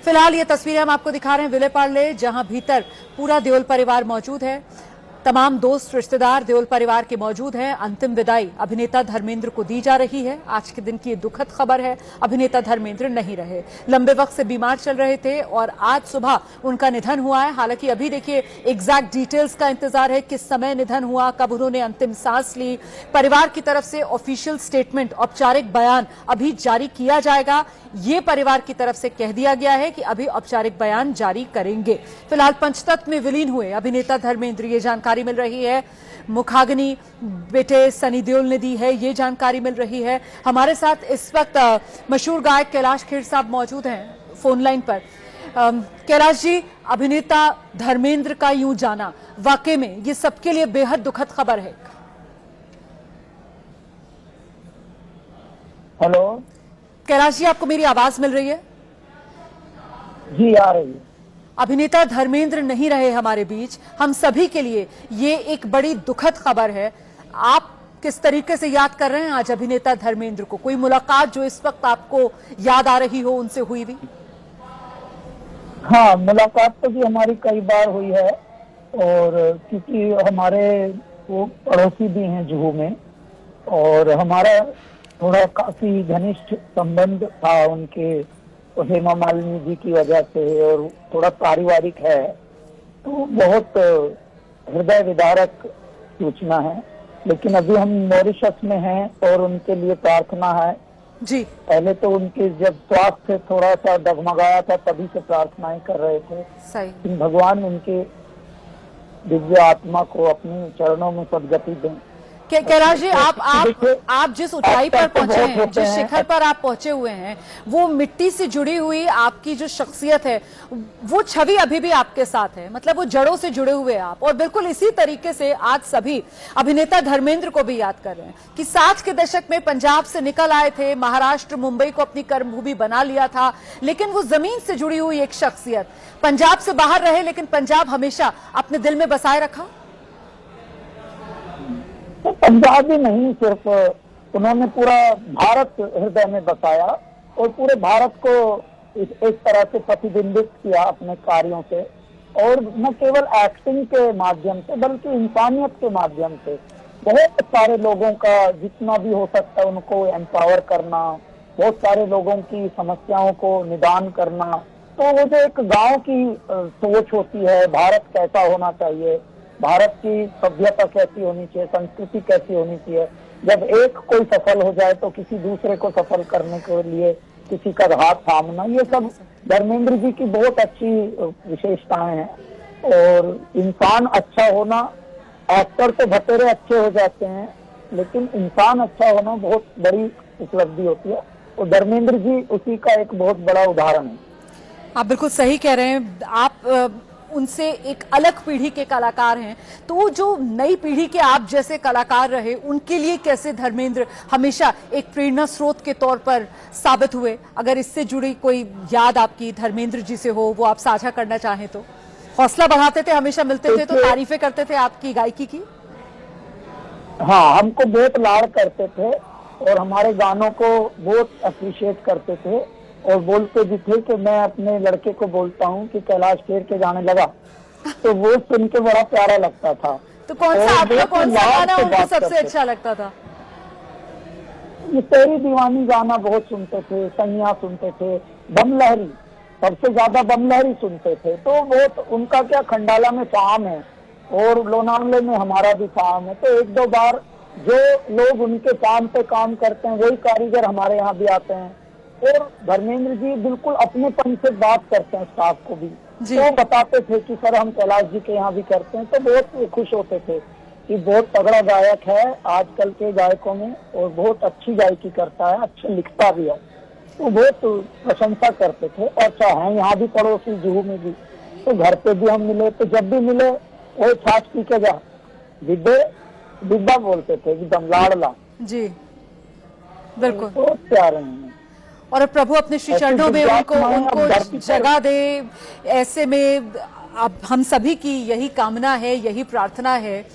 फिलहाल ये तस्वीरें हम आपको दिखा रहे हैं विले पार्ले, जहां भीतर पूरा देओल परिवार मौजूद है। तमाम दोस्त रिश्तेदार देओल परिवार के मौजूद हैं। अंतिम विदाई अभिनेता धर्मेंद्र को दी जा रही है। आज के दिन की ये दुखद खबर है, अभिनेता धर्मेंद्र नहीं रहे। लंबे वक्त से बीमार चल रहे थे और आज सुबह उनका निधन हुआ है। हालांकि अभी देखिए एग्जैक्ट डिटेल्स का इंतजार है, किस समय निधन हुआ, कब उन्होंने अंतिम सांस ली। परिवार की तरफ से ऑफिशियल स्टेटमेंट, औपचारिक बयान अभी जारी किया जाएगा। ये परिवार की तरफ से कह दिया गया है कि अभी औपचारिक बयान जारी करेंगे। फिलहाल पंचतत्व में विलीन हुए अभिनेता धर्मेंद्र, ये जानकारी मिल रही है। मुखाग्नि बेटे सनी देओल ने दी है, ये जानकारी मिल रही है। हमारे साथ इस वक्त मशहूर गायक कैलाश खेर साहब मौजूद हैं फोन लाइन पर। कैलाश जी, अभिनेता धर्मेंद्र का यूं जाना वाकई में ये सबके लिए बेहद दुखद खबर है। हेलो कैलाश जी, आपको मेरी आवाज मिल रही है? जी, आ रही है। अभिनेता धर्मेंद्र नहीं रहे हमारे बीच। हम सभी के लिए ये एक बड़ी दुखद खबर है। आप किस तरीके से याद कर रहे हैं आज अभिनेता धर्मेंद्र को? कोई मुलाकात जो इस वक्त आपको याद आ रही हो उनसे हुई भी? हाँ, मुलाकात तो भी हमारी कई बार हुई है, और क्योंकि हमारे वो पड़ोसी भी हैं जुहू में, और हमारा थोड़ा काफी घनिष्ठ संबंध था उनके हेमा मालिनी जी की वजह से, और थोड़ा पारिवारिक है, तो बहुत हृदय विदारक सूचना है। लेकिन अभी हम मॉरिशस में हैं और उनके लिए प्रार्थना है जी। पहले तो उनके जब स्वास्थ्य थोड़ा सा डगमगाया था तभी से प्रार्थनाएं कर रहे थे। सही। भगवान उनके दिव्य आत्मा को अपने चरणों में सदगति दें। कैलाश जी, आप जिस ऊंचाई पर पहुंचे हैं, जिस शिखर पर आप पहुंचे हुए हैं, वो मिट्टी से जुड़ी हुई आपकी जो शख्सियत है, वो छवि अभी भी आपके साथ है। मतलब वो जड़ों से जुड़े हुए आप, और बिल्कुल इसी तरीके से आज सभी अभिनेता धर्मेंद्र को भी याद कर रहे हैं कि 60 के दशक में पंजाब से निकल आए थे, महाराष्ट्र मुंबई को अपनी कर्मभूमि बना लिया था, लेकिन वो जमीन से जुड़ी हुई एक शख्सियत, पंजाब से बाहर रहे लेकिन पंजाब हमेशा अपने दिल में बसाए रखा। तो पंजाब ही नहीं, सिर्फ उन्होंने पूरा भारत हृदय में बसाया और पूरे भारत को एक तरह से प्रतिबिंबित किया अपने कार्यों से, और न केवल एक्टिंग के माध्यम से बल्कि इंसानियत के माध्यम से बहुत सारे लोगों का जितना भी हो सकता है उनको एम्पावर करना, बहुत सारे लोगों की समस्याओं को निदान करना। तो वो जो एक गांव की सोच होती है, भारत कैसा होना चाहिए, भारत की सभ्यता कैसी होनी चाहिए, संस्कृति कैसी होनी चाहिए, जब एक कोई सफल हो जाए तो किसी दूसरे को सफल करने के लिए किसी का हाथ थामना, ये सब धर्मेंद्र जी की बहुत अच्छी विशेषताएं हैं। और इंसान अच्छा होना, एक्टर तो बतेरे अच्छे हो जाते हैं, लेकिन इंसान अच्छा होना बहुत बड़ी उपलब्धि होती है, और धर्मेंद्र जी उसी का एक बहुत बड़ा उदाहरण है। आप बिल्कुल सही कह रहे हैं। आप उनसे एक अलग पीढ़ी के कलाकार हैं, तो जो नई पीढ़ी के आप जैसे कलाकार रहे, उनके लिए कैसे धर्मेंद्र हमेशा एक प्रेरणा स्रोत के तौर पर साबित हुए? अगर इससे जुड़ी कोई याद आपकी धर्मेंद्र जी से हो, वो आप साझा करना चाहें तो। हौसला बढ़ाते थे, हमेशा मिलते थे तो तारीफें करते थे आपकी गायकी की। हाँ, हमको बहुत लाड़ करते थे और हमारे गानों को बहुत अप्रिशिएट करते थे, और बोलते भी थे कि मैं अपने लड़के को बोलता हूँ कि कैलाश खेर के गाने लगा, तो वो सुन के बड़ा प्यारा लगता था। तो कौन सा गाना उनको सबसे अच्छा लगता था? ये तेरी दीवानी गाना बहुत सुनते थे, सैया सुनते थे, बम लहरी, सबसे ज्यादा बम लहरी सुनते थे। तो बहुत उनका क्या खंडाला में फार्म है और लोनावले में हमारा भी फार्म है, तो एक दो बार जो लोग उनके फार्म पे काम करते हैं वही कारीगर हमारे यहाँ भी आते हैं, और धर्मेंद्र जी बिल्कुल अपनेपन से बात करते हैं स्टाफ को भी। तो बताते थे कि सर हम कैलाश जी के यहाँ भी करते हैं, तो बहुत खुश होते थे कि बहुत तगड़ा गायक है आजकल के गायकों में, और बहुत अच्छी गायकी करता है, अच्छा लिखता भी है, तो बहुत प्रशंसा करते थे। और चाहे यहाँ भी पड़ोसी जुहू में भी, तो घर पे भी हम मिले, तो जब भी मिले वो छाछ पी के जा डिब्बे डिब्बा बोलते थे, एकदम लाड़ला जी। बिल्कुल बहुत प्यारे हैं, और प्रभु अपने श्री चरणों में उनको जगह दे। ऐसे में अब हम सभी की यही कामना है, यही प्रार्थना है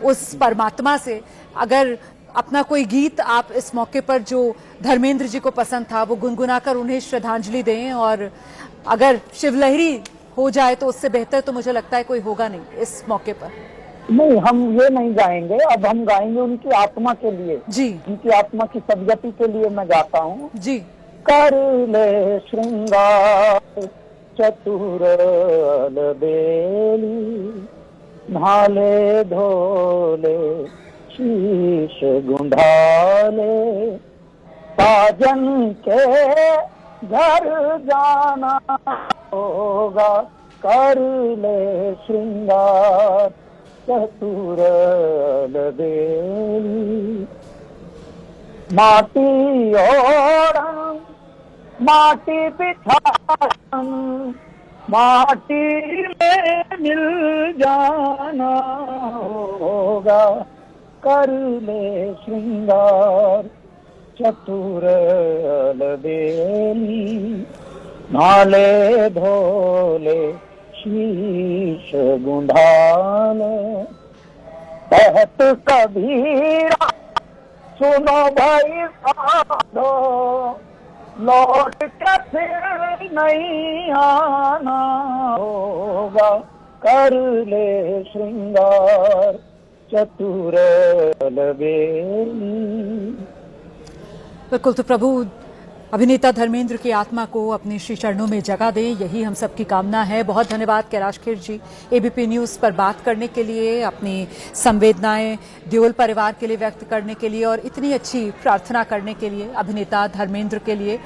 उस परमात्मा से, अगर अपना कोई गीत आप इस मौके पर जो धर्मेंद्र जी को पसंद था वो गुनगुनाकर उन्हें श्रद्धांजलि दें, और अगर शिवलहरी हो जाए तो उससे बेहतर तो मुझे लगता है कोई होगा नहीं इस मौके पर। नहीं, हम ये नहीं गाएंगे, अब हम गाएंगे उनकी आत्मा के लिए। जी उनकी आत्मा की सदगति के लिए मैं गाता हूँ। जी। कर ले श्रृंगार चतुर बेली, भाले धोले शीश गुंधाले, साजन के घर जाना होगा, कर ले श्रृंगार चतुर बेली। माटी ओढ़न माटी बिछान, माटी में मिल जाना होगा, कर ले श्रृंगार चतुर बेली, नाले धोले शीश गुंधाले। कहत कबीरा सुनो भाई साधो, लौट के फिर नहीं आना होगा, कर ले श्रृंगार चतुर बेली। बिल्कुल, तो प्रभु अभिनेता धर्मेंद्र की आत्मा को अपने श्री चरणों में जगह दे, यही हम सबकी कामना है। बहुत धन्यवाद कैलाश खेर जी एबीपी न्यूज़ पर बात करने के लिए, अपनी संवेदनाएं देओल परिवार के लिए व्यक्त करने के लिए और इतनी अच्छी प्रार्थना करने के लिए अभिनेता धर्मेंद्र के लिए।